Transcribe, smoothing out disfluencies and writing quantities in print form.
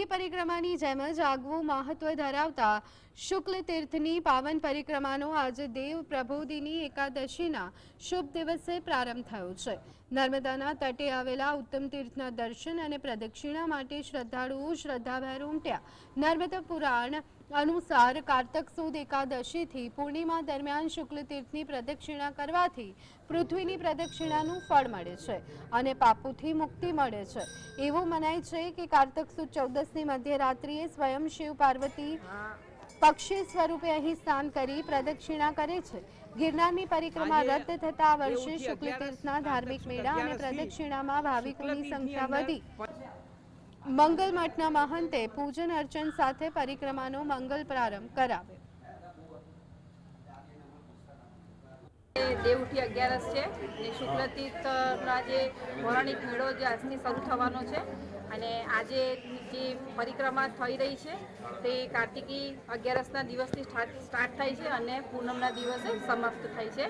પૂર્ણિમાની પરિક્રમાની જેમ જ આગવું મહત્વ ધરાવતા શુક્લ તીર્થની પાવન પરિક્રમાનો આજે દેવ પ્રબોધિની એકાદશીના શુભ દિવસે પ્રારંભ થયો છે। નર્મદાના તટે આવેલા ઉત્તમ તીર્થના દર્શન અને પ્રદક્ષિણા માટે શ્રદ્ધાળુઓ શ્રદ્ધાભેર ઉમટ્યા। નર્મદા પુરાણ અનુસાર કારતક સુદ એકાદશીથી પૂર્ણિમા દરમિયાન શુક્લ તીર્થની પ્રદક્ષિણા કરવાથી પૃથ્વીની પ્રદક્ષિણાનું ફળ મળે છે અને પાપોથી મુક્તિ મળે છે। એવું મનાય છે કે કારતક સુદ 14ની મધ્યરાત્રિએ સ્વયં શિવ પાર્વતી પક્ષી સ્વરૂપે અહીં સ્નાન કરી પ્રદક્ષિણા કરે છે। ગિરનારની પરિક્રમા રદ થતા આ વર્ષે શુક્લ તીર્થના ધાર્મિક મેળા અને પ્રદક્ષિણામાં ભાવિકોની સંખ્યા વધી। મંગલ મઠના મહંતે પૂજન અર્ચન સાથે પરિક્રમાનો મંગલ પ્રારંભ કરાવ્યો। દેવઉઠી 11 છે અને શુક્લ તીર્થના જે પૌરાણિક મેળો જે આજથી શરૂ થવાનો છે અને આજે જે પરિક્રમા થઈ રહી છે તે કાર્તિકી 11ના દિવસથી સ્ટાર્ટ થાય છે અને પૂનમના દિવસે સમાપ્ત થાય છે।